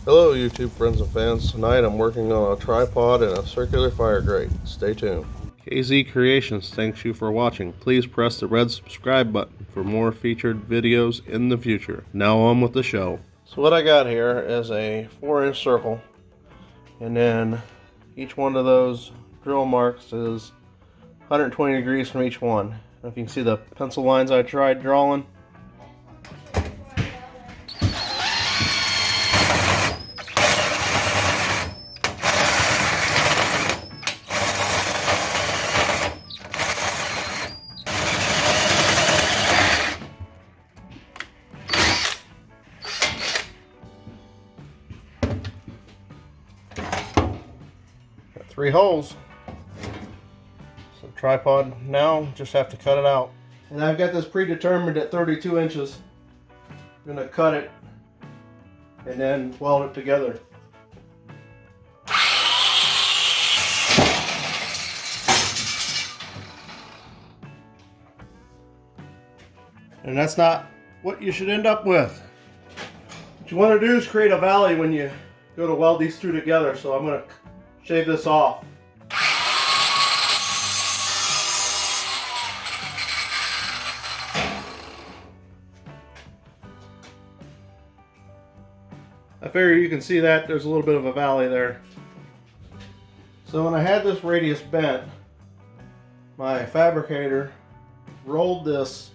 Hello YouTube friends and fans. Tonight I'm working on a tripod and a circular fire grate. Stay tuned. KZ Creations thanks you for watching. Please press the red subscribe button for more featured videos in the future. Now on with the show. So what I got here is a 4-inch circle, and then each one of those drill marks is 120 degrees from each one. If you can see the pencil lines I tried drawing. Got 3 holes. So tripod now, just have to cut it out. And I've got this predetermined at 32 inches. I'm gonna cut it and then weld it together. And that's not what you should end up with. What you want to do is create a valley when you go to weld these two together. So I'm going to shave this off. I figure you can see that there's a little bit of a valley there. So when I had this radius bent, my fabricator rolled this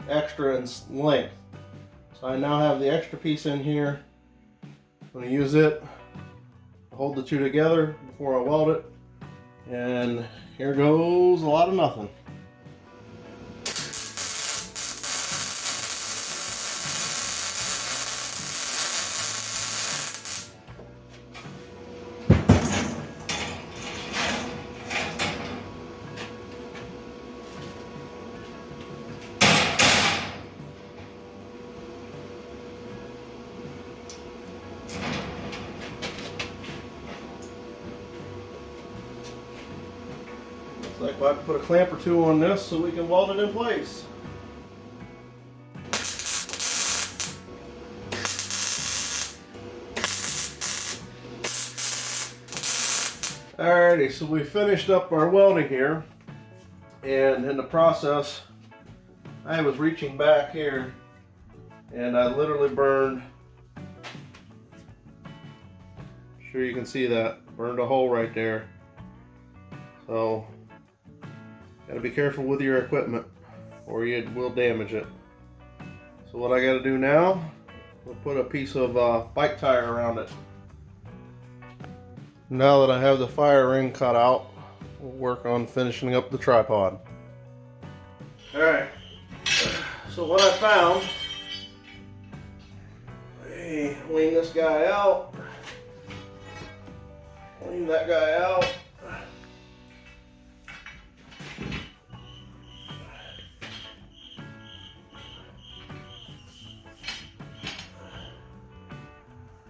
extra in length. So I now have the extra piece in here. I'm going to use it to hold the two together before I weld it. And here goes a lot of nothing. Looks like I put a clamp or two on this so we can weld it in place. Alrighty, so we finished up our welding here, and in the process I was reaching back here and I literally burned, sure you can see that, burned a hole right there. So gotta be careful with your equipment or you will damage it. So what I gotta do now, we'll put a piece of bike tire around it. Now that I have the fire ring cut out, we'll work on finishing up the tripod. Alright, so what I found, lean this guy out, lean that guy out.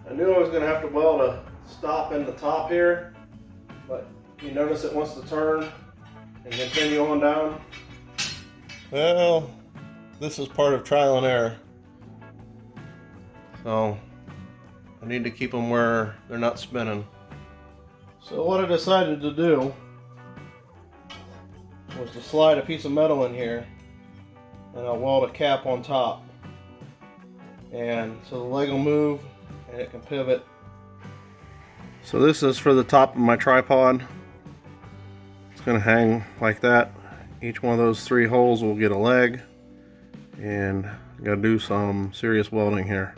I knew I was going to have to weld a stop in the top here, but you notice it wants to turn and continue on down. Well, this is part of trial and error. So I need to keep them where they're not spinning. So what I decided to do was to slide a piece of metal in here and I'll weld a cap on top. And so the leg will move and it can pivot. So this is for the top of my tripod. It's going to hang like that. Each one of those 3 holes will get a leg, and I got to do some serious welding here.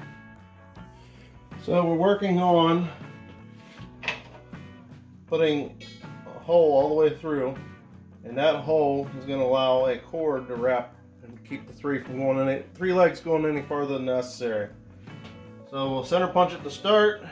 So we're working on putting a hole all the way through, and that hole is going to allow a cord to wrap and keep the 3 legs going any farther than necessary. So we'll center punch it to start.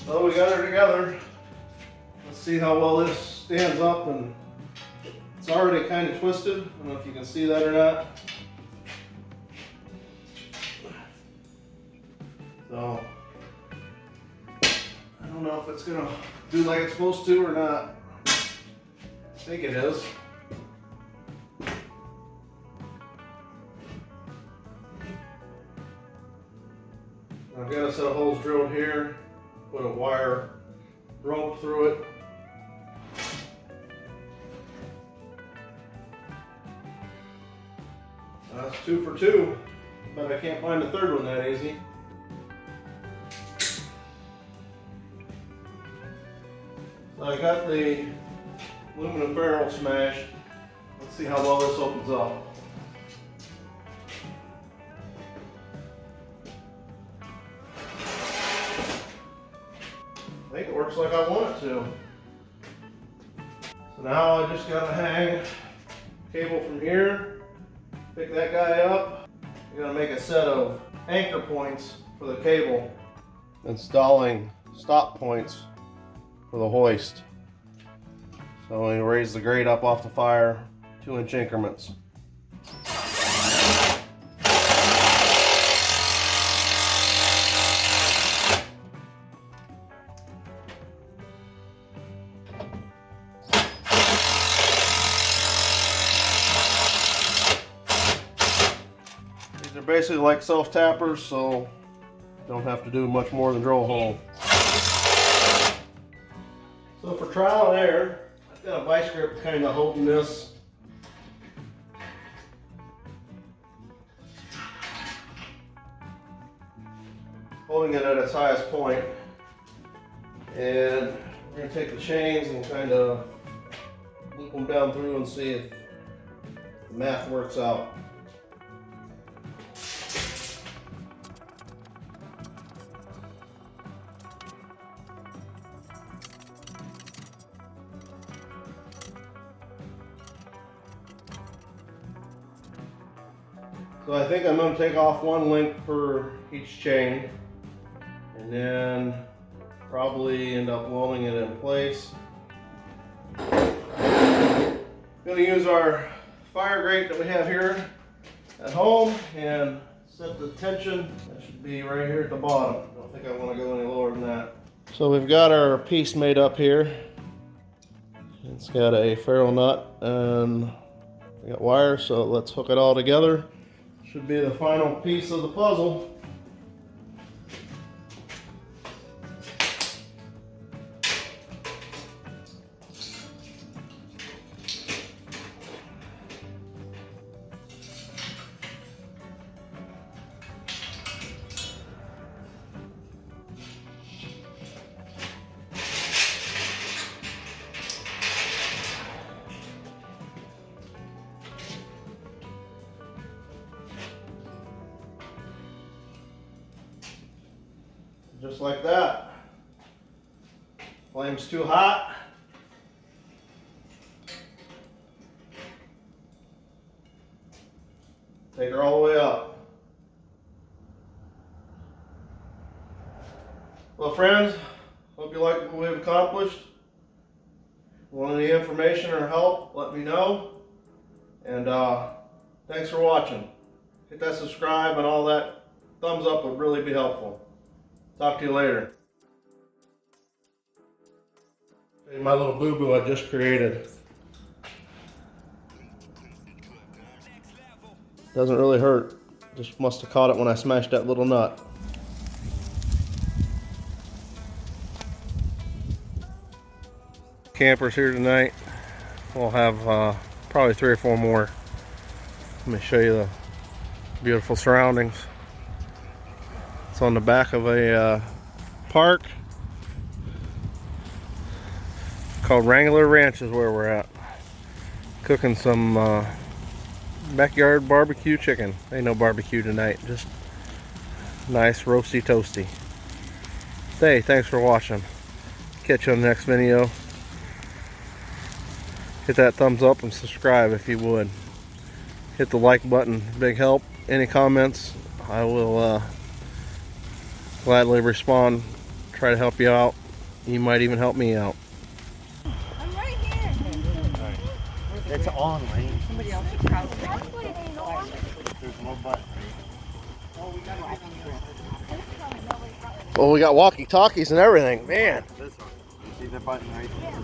So we got her together. Let's see how well this stands up, and it's already kind of twisted. I don't know if you can see that or not. So don't know if it's gonna do like it's supposed to or not. I think it is. I've got a set of holes drilled here, put a wire rope through it. That's 2 for 2, but I can't find the third one that easy. So I got the aluminum ferrule smashed. Let's see how well this opens up. I think it works like I want it to. So now I just gotta hang cable from here, pick that guy up. I'm gonna make a set of anchor points for the cable. Installing stop points for the hoist. So we raise the grate up off the fire, 2-inch increments. These are basically like self-tappers, so don't have to do much more than drill a hole. So for trial and error, I've got a vice grip kind of holding this. Holding it at its highest point. And we're going to take the chains and kind of loop them down through and see if the math works out. So I think I'm going to take off 1 link per each chain and then probably end up welding it in place. I'm going to use our fire grate that we have here at home and set the tension. That should be right here at the bottom. I don't think I want to go any lower than that. So we've got our piece made up here. It's got a ferrule nut and we got wire, so let's hook it all together. Should be the final piece of the puzzle. Just like that. Flame's too hot. Take her all the way up. Well, friends, hope you like what we've accomplished. Want any information or help, let me know. And thanks for watching. Hit that subscribe and all that. Thumbs up would really be helpful. Talk to you later. My little boo-boo I just created. Doesn't really hurt. Just must have caught it when I smashed that little nut. Campers here tonight. We'll have probably 3 or 4 more. Let me show you the beautiful surroundings. It's on the back of a park called Wrangler Ranch is where we're at. Cooking some backyard barbecue chicken. Ain't no barbecue tonight, just nice roasty toasty. Hey, thanks for watching. Catch you on the next video. Hit that thumbs up and subscribe if you would. Hit the like button, big help. Any comments, I will gladly respond, try to help you out. You might even help me out. I'm right here. It's on, Lane. Somebody else should probably. There's no button. Oh. Oh, we got walkie-talkies and everything, man. This one. See the button right there?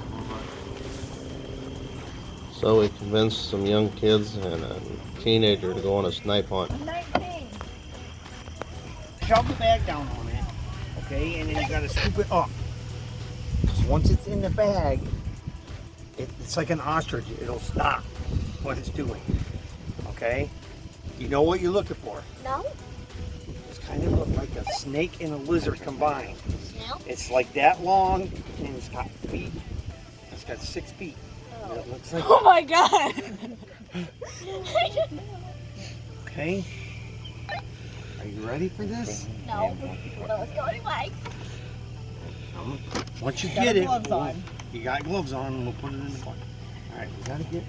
So we convinced some young kids and a teenager to go on a snipe hunt. 19. Shove the bag down on it, okay, and then you gotta scoop it up. 'Cause once it's in the bag, it's like an ostrich. It'll stop what it's doing, okay? You know what you're looking for? No? It's kind of look like a snake and a lizard combined. No? It's like that long, and it's got feet. It's got 6 feet. And it looks like, Oh my god! okay? Are you ready for this? No. No, it's going away. Once you get it, you got gloves on, and we'll put it in the bucket. All right, we gotta get.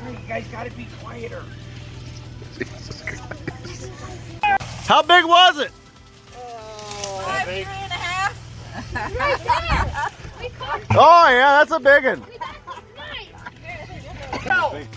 You guys gotta be quieter. How big was it? 3.5. Oh yeah, that's a big one. Nice.